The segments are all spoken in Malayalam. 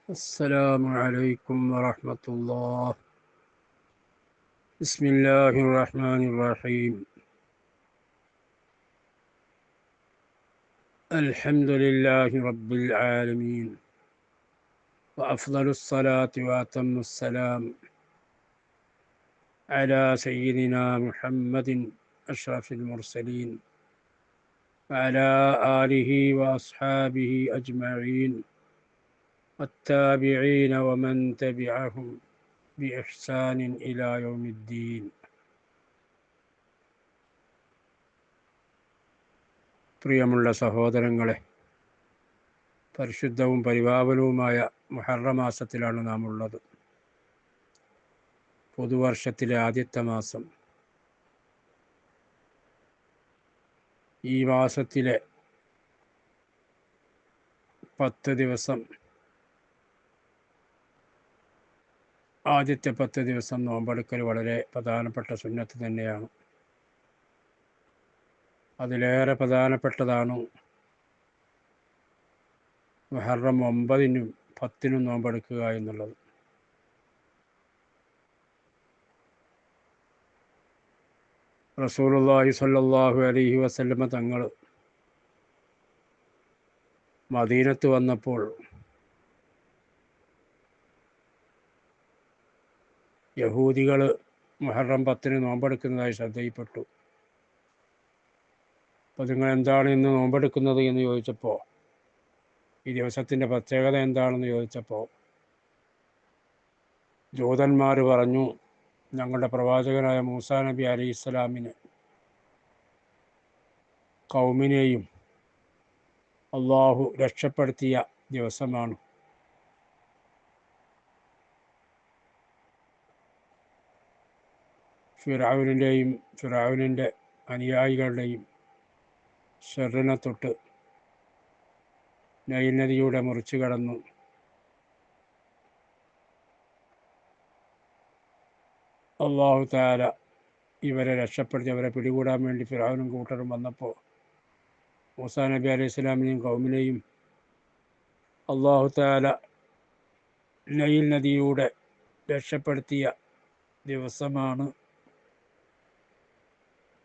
السلام عليكم ورحمة الله. بسم الله الرحمن الرحيم. الحمد لله رب العالمين، وأفضل الصلاة وأتم السلام على سيدنا محمد أشرف المرسلين وعلى آله وأصحابه أجمعين والتابعين ومن تبعهم بإحسان إلى يوم الدين. പ്രിയമുള്ള സഹോദരങ്ങളെ, പരിശുദ്ധവും പരിപാവനവുമായ മുഹറം മാസത്തിലാണ് നാം ഉള്ളത്. പുതുവർഷത്തിലെ ആദ്യത്തെ മാസം. ഈ മാസത്തിലെ 10 ദിവസം, ആദ്യത്തെ 10 ദിവസം നോമ്പെടുക്കൽ വളരെ പ്രധാനപ്പെട്ട സുന്നത്ത് തന്നെയാണ്. അതിലേറെ പ്രധാനപ്പെട്ടതാണ് മുഹറം 9-നും 10-നും നോമ്പെടുക്കുക എന്നുള്ളത്. റസൂലുള്ളാഹി സ്വല്ലല്ലാഹു അലൈഹി വസല്ലമ തങ്ങൾ മദീനത്ത് വന്നപ്പോൾ യഹൂദികൾ മുഹറം 10-ന് നോമ്പെടുക്കുന്നതായി ശ്രദ്ധയിൽപ്പെട്ടു. അപ്പോൾ നിങ്ങൾ എന്താണ് ഇന്ന് നോമ്പെടുക്കുന്നത് എന്ന് ചോദിച്ചപ്പോൾ, ഈ ദിവസത്തിൻ്റെ പ്രത്യേകത എന്താണെന്ന് ചോദിച്ചപ്പോൾ ജൂതന്മാർ പറഞ്ഞു, ഞങ്ങളുടെ പ്രവാചകനായ മൂസാ നബി അലൈഹി ഇസ്ലാമിന് കൗമിനെയും അള്ളാഹു രക്ഷപ്പെടുത്തിയ ദിവസമാണ്. ഫിർഔനിൻ്റെ അനുയായികളുടെയും ഷെറിനെ തൊട്ട് നൈൽ നദിയുടെ മുറിച്ചു കടന്നു അള്ളാഹു തആല ഇവരെ രക്ഷപ്പെടുത്തി. അവരെ പിടികൂടാൻ വേണ്ടി ഫിർഔനും കൂട്ടരും വന്നപ്പോൾ മൂസാ നബി അലൈഹി ഇസ്ലാമിനെയും കൗമിനെയും അള്ളാഹു തആല നൈൽ നദിയുടെ രക്ഷപ്പെടുത്തിയ ദിവസമാണ്.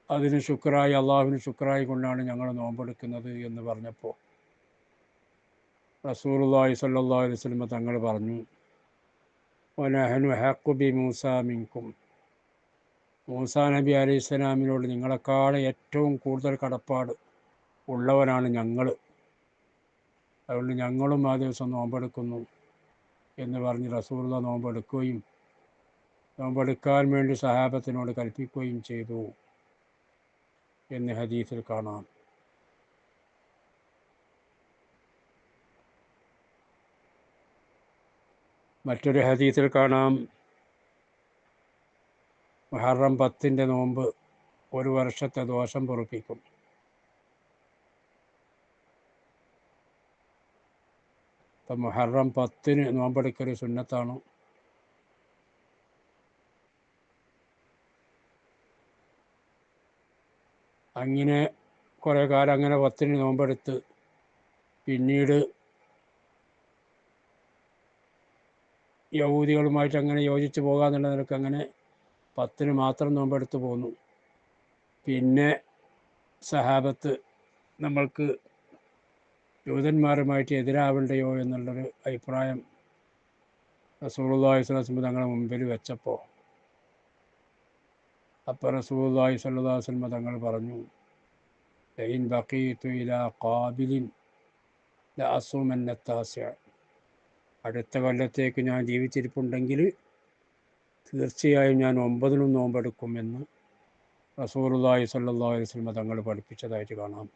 അതിന് ശുക്രായി, അള്ളാഹുവിന് ശുക്രായി കൊണ്ടാണ് ഞങ്ങൾ നോമ്പെടുക്കുന്നത് എന്ന് പറഞ്ഞപ്പോൾ റസൂലുള്ളാഹി സ്വല്ലല്ലാഹു അലൈഹി വസല്ലം തങ്ങൾ പറഞ്ഞു, വനഹ്നു ഹഖ്ഖു ബിമൂസാ മിൻകും, മൂസാ നബി അലൈഹി സ്വലാമിനോട് നിങ്ങളെക്കാൾ ഏറ്റവും കൂടുതൽ കടപ്പാട് ഉള്ളവനാണ് ഞങ്ങൾ. അതുകൊണ്ട് ഞങ്ങളും ആ ദിവസം നോമ്പെടുക്കുന്നു എന്ന് പറഞ്ഞ് റസൂലുള്ളാഹി നോമ്പെടുക്കുകയും നോമ്പെടുക്കാൻ വേണ്ടി സഹാബത്തിനോട് കൽപ്പിക്കുകയും ചെയ്തു എന്ന് ഹദീസിൽ കാണാം. മറ്റൊരു ഹദീസിൽ കാണാം, മുഹറം 10-ൻ്റെ നോമ്പ് ഒരു വർഷത്തെ ദോഷം പൊറുപ്പിക്കും. അപ്പം മുഹറം 10-ന് നോമ്പെടുക്കൽ സുന്നത്താണ്. അങ്ങനെ കുറേ കാലം അങ്ങനെ 10-ന് നോമ്പെടുത്ത് പിന്നീട് യഹൂദികളുമായിട്ട് അങ്ങനെ യോജിച്ച് പോകാമെന്നുള്ള നിലക്ക് അങ്ങനെ 10-ന് മാത്രം നോമ്പെടുത്ത് പോന്നു. പിന്നെ സഹാബത്ത് നമ്മൾക്ക് ജൂതന്മാരുമായിട്ട് എതിരാവണ്ടയോ എന്നുള്ളൊരു അഭിപ്രായം റസൂലുള്ളാഹി സ്വല്ലല്ലാഹു അലൈഹി വസല്ലം തങ്ങളുടെ മുമ്പിൽ വെച്ചപ്പോൾ അപ്പോൾ റസൂലുള്ളാഹി സ്വല്ലല്ലാഹു അലൈഹി വസല്ലം തങ്ങൾ പറഞ്ഞു, ലഇൻ ബഖീതു ഇലാ ഖാബിലിൻ ലഅസുമന്ന താസിഅ, അടുത്ത കൊല്ലത്തേക്ക് ഞാൻ ജീവിച്ചിരിപ്പുണ്ടെങ്കിൽ തീർച്ചയായും ഞാൻ 9-നും നോമ്പെടുക്കുമെന്ന് റസൂലുള്ളാഹി സ്വല്ലല്ലാഹു അലൈഹി വസല്ലം തങ്ങൾ പഠിപ്പിച്ചതായിട്ട് കാണാം.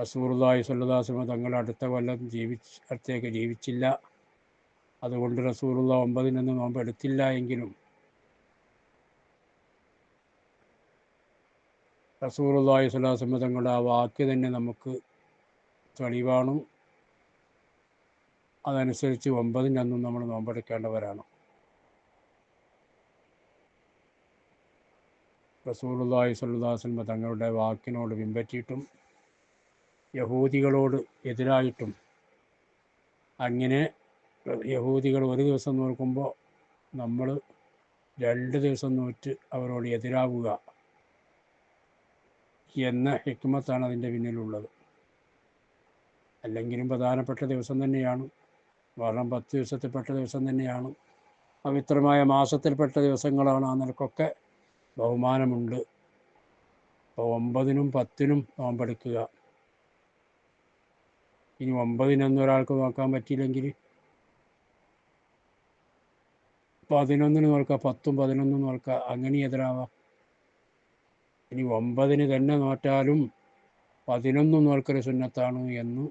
റസൂലുള്ളാഹി സ്വല്ലല്ലാഹു അലൈഹി വസല്ലം തങ്ങൾ അടുത്ത കൊല്ലം അടുത്തേക്ക് ജീവിച്ചില്ല. അതുകൊണ്ട് റസൂലുള്ളാഹി 9-നൊന്നും നോമ്പെടുത്തില്ല എങ്കിലും റസൂലുള്ളാഹി സ്വല്ലല്ലാഹു അലൈഹി വസല്ലം തങ്ങളുടെ ആ വാക്ക് തന്നെ നമുക്ക് തെളിവാണ്. അതനുസരിച്ച് 9-നൊന്നും നമ്മൾ നോമ്പെടുക്കേണ്ടവരാണ്. റസൂലുള്ളാഹി സ്വല്ലല്ലാഹു അലൈഹി വസല്ലം തങ്ങളുടെ വാക്കിനോട് പിൻപറ്റിയിട്ടും യഹൂദികളോട് എതിരായിട്ടും അങ്ങനെ യഹൂദികൾ ഒരു ദിവസം നോക്കുമ്പോൾ നമ്മൾ 2 ദിവസം നോറ്റ് അവരോട് എതിരാവുക എന്ന ഹിക്മത്താണ് അതിൻ്റെ പിന്നിലുള്ളത്. അല്ലെങ്കിലും പ്രധാനപ്പെട്ട ദിവസം തന്നെയാണ്. കാരണം 10 ദിവസത്തിൽപ്പെട്ട ദിവസം തന്നെയാണ്. പവിത്രമായ മാസത്തിൽപ്പെട്ട ദിവസങ്ങളാണ്. ആ നിലക്കൊക്കെ ബഹുമാനമുണ്ട്. അപ്പോൾ 9-നും 10-നും നോമ്പെടുക്കുക. ഇനി 9-നൊന്നും ഒരാൾക്ക് നോക്കാൻ പറ്റിയില്ലെങ്കിൽ 11-ന് നോക്കുക, 10-ഉം 11-ഉം നോക്കുക, അങ്ങനെ എതിരാവാം. ഇനി 9-ന് തന്നെ നോറ്റാലും 11 നോൽക്കൽ സുന്നത്താണ് എന്ന്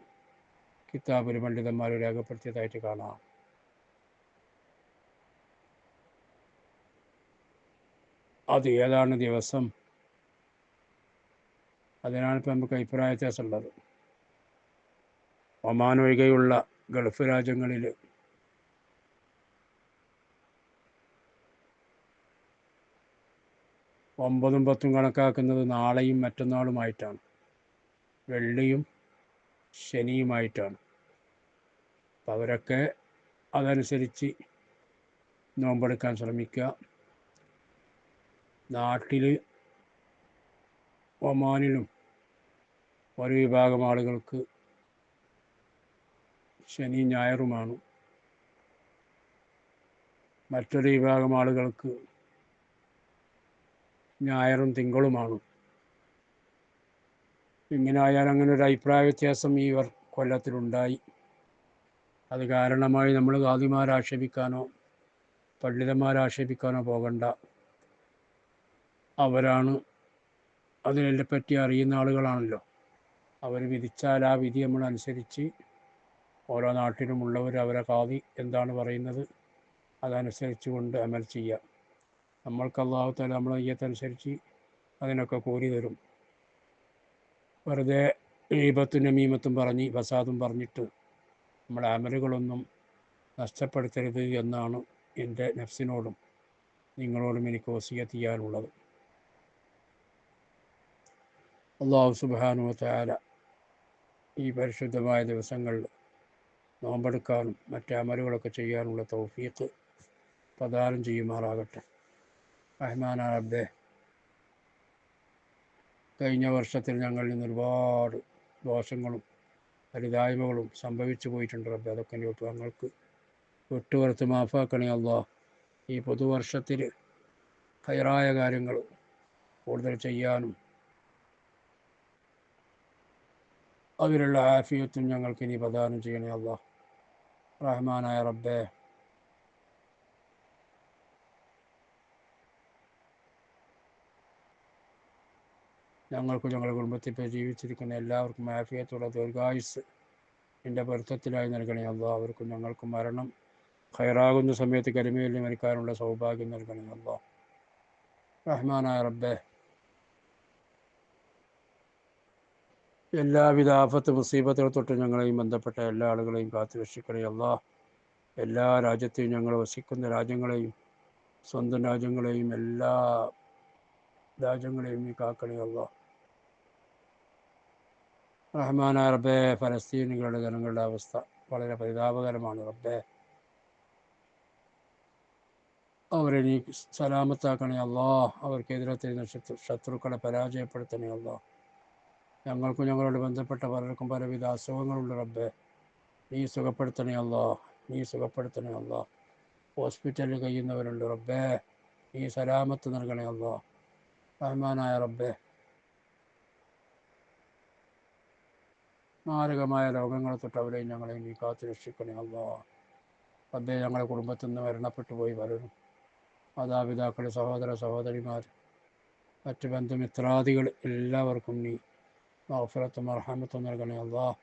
കിതാബിൽ പണ്ഡിതന്മാർ രേഖപ്പെടുത്തിയതായിട്ട് കാണാം. അത് ഏതാണ് ദിവസം, അതിനാണ് ഇപ്പം നമുക്ക് അഭിപ്രായ വ്യത്യാസമുള്ളത്. ഒമാൻ ഒഴികെയുള്ള ഗൾഫ് രാജ്യങ്ങളിൽ 9-ഉം 10-ഉം കണക്കാക്കുന്നത് നാളെയും മറ്റന്നാളുമായിട്ടാണ്, വെള്ളിയും ശനിയുമായിട്ടാണ്. അപ്പം അവരൊക്കെ അതനുസരിച്ച് നോമ്പെടുക്കാൻ ശ്രമിക്കുക. നാട്ടിൽ ഒമാനിലും ഒരു വിഭാഗം ആളുകൾക്ക് ശനി ഞായറുമാണ്, മറ്റൊരു വിഭാഗം ആളുകൾക്ക് ഞായറും തിങ്കളുമാണ്. ഇങ്ങനെ ആയാൽ അങ്ങനെ ഒരു അഭിപ്രായ വ്യത്യാസം ഈ കൊല്ലത്തിലുണ്ടായി. അത് കാരണമായി നമ്മൾ ഖാദിമാരെ ആക്ഷേപിക്കാനോ പണ്ഡിതന്മാരെ ആക്ഷേപിക്കാനോ പോകണ്ട. അവരാണ് അതിനെപ്പറ്റി അറിയുന്ന ആളുകളാണല്ലോ. അവർ വിധിച്ചാൽ ആ വിധി നമ്മൾ അനുസരിച്ച് ഓരോ നാട്ടിലുമുള്ളവർ അവരെ ഖാദി എന്താണ് പറയുന്നത് അതനുസരിച്ച് കൊണ്ട് അമൽ ചെയ്യുക. നമ്മൾക്ക് അല്ലാഹു തആല നമ്മളെ നിയ്യത്തനുസരിച്ച് അതിനൊക്കെ കൂലി തരും. വെറുതെ ഗീബത്തും നമീമത്തും പറഞ്ഞ് ഫസാദും പറഞ്ഞിട്ട് നമ്മുടെ അമലുകളൊന്നും നഷ്ടപ്പെടുത്തരുത് എന്നാണ് എൻ്റെ നഫ്സിനോടും നിങ്ങളോടും എനിക്ക് വസിയത്ത് ചെയ്യാനുള്ളത്. അല്ലാഹു സുബ്ഹാനഹു വ തആല ഈ പരിശുദ്ധമായ ദിവസങ്ങളിൽ നോമ്പെടുക്കാനും മറ്റ് അമലുകളൊക്കെ ചെയ്യാനുള്ള തൗഫീഖ് പ്രദാനം ചെയ്യുമാറാകട്ടെ. റഹ്മാനായ റബ്ബേ, കഴിഞ്ഞ വർഷത്തിൽ ഞങ്ങളിൽ നിന്ന് ഒരുപാട് ദോഷങ്ങളും പരിതായ്മകളും സംഭവിച്ചു പോയിട്ടുണ്ട് റബ്ബേ. അതൊക്കെ ഞങ്ങൾക്ക് വിട്ടുപുറത്ത് മാഫാക്കണേ അല്ലാഹ്. ഈ പുതുവർഷത്തിൽ ഖൈറായ കാര്യങ്ങൾ കൂടുതൽ ചെയ്യാനും അതിലുള്ള ആഫിയത്തും ഞങ്ങൾക്ക് ഇനി പ്രദാനം ചെയ്യണേ അല്ലാഹ്. റഹ്മാനായ റബ്ബേ, ഞങ്ങൾക്കും ഞങ്ങളുടെ കുടുംബത്തിൽ ഇപ്പോൾ ജീവിച്ചിരിക്കുന്ന എല്ലാവർക്കും ആഫിയത്തുള്ള ദീർഘായുസ് എൻ്റെ പൊരുത്തത്തിലായി നൽകണേ അല്ലാഹ്. അവർക്കും ഞങ്ങൾക്കും മരണം ഖൈറാകുന്ന സമയത്ത് കലിമയിൽ മരിക്കാനുള്ള സൗഭാഗ്യം നൽകണേ അല്ലാഹ്. റഹ്മാനായ റബ്ബേ, എല്ലാവിധ ആഫത്ത് മുസീബത്തുകൾ തൊട്ട് ഞങ്ങളെയും ബന്ധപ്പെട്ട എല്ലാ ആളുകളെയും കാത്തു രക്ഷിക്കണേ അല്ലാഹ്. എല്ലാ രാജ്യത്തെയും ഞങ്ങൾ വസിക്കുന്ന രാജ്യങ്ങളെയും സ്വന്തം രാജ്യങ്ങളെയും എല്ലാ രാജ്യങ്ങളെയും നീ കാക്കണേ അല്ലാഹ്. റഹ്മാനായ റബ്ബേ, ഫലസ്തീനികളുടെ ജനങ്ങളുടെ അവസ്ഥ വളരെ പരിതാപകരമാണ് റബ്ബേ. അവരെ നീ സലാമത്താക്കണേ അല്ലാഹ്. അവർക്കെതിരെ തിരിഞ്ഞ ശത്രുക്കളെ പരാജയപ്പെടുത്തണേ അല്ലാഹ്. ഞങ്ങൾക്കും ഞങ്ങളോട് ബന്ധപ്പെട്ട പലർക്കും പലവിധ അസുഖങ്ങളുണ്ട് റബ്ബേ. നീ സുഖപ്പെടുത്തണേ അല്ലാഹ്. നീ സുഖപ്പെടുത്തണേ അല്ലാഹ്. ഹോസ്പിറ്റലിൽ കഴിയുന്നവരുണ്ട് റബ്ബേ. നീ സലാമത്ത് നൽകണേ അല്ലാഹ്. റഹ്മാനായ റബ്ബേ, മാരകമായ രോഗങ്ങളെ തൊട്ട് അവരെയും ഞങ്ങളെയും നീ കാത്തു രക്ഷിക്കണേ അല്ലാഹ്. റബ്ബേ, ഞങ്ങളുടെ കുടുംബത്തിൽ നിന്ന് മരണപ്പെട്ടു പോയി പലരും, മാതാപിതാക്കൾ, സഹോദര സഹോദരിമാർ, മറ്റ് ബന്ധുമിത്രാദികൾ എല്ലാവർക്കും നീ മഗ്ഫിറത്തും മർഹമത്തും നൽകണേ അല്ലാഹ്.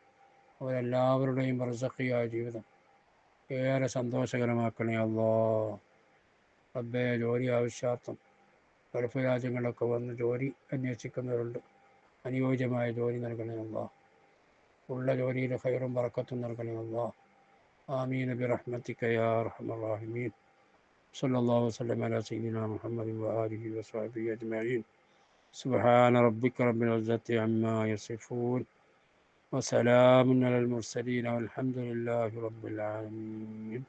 അവരെല്ലാവരുടെയും ബർസഖിയായ ജീവിതം ഏറെ സന്തോഷകരമാക്കണേ അല്ലാഹ്. റബ്ബേ, ജോലി ആവശ്യാർത്ഥം ഗൾഫ് രാജ്യങ്ങളിലൊക്കെ വന്ന് ജോലി അന്വേഷിക്കുന്നവരുണ്ട്. അനുയോജ്യമായ ജോലി നൽകണേ അല്ലാഹ്. ഉള്ള ജോലിയിൽ ഖൈറും ബറക്കത്തും നൽകണേ അല്ലാഹ്. ആമീൻ ബിറഹ്മതിക യാ അർഹമർ റഹീമീൻ. സല്ലല്ലാഹു വസല്ലം അലാ സയ്യിദിനാ മുഹമ്മദിൻ വആലിഹി വസഹ്ബിഹി അജ്മഈൻ. സുബ്ഹാന റബ്ബിക റബ്ബിൽ ഇസ്സത്തി അമ്മാ യസിഫൂൻ. وسلام على المرسلين والحمد لله رب العالمين.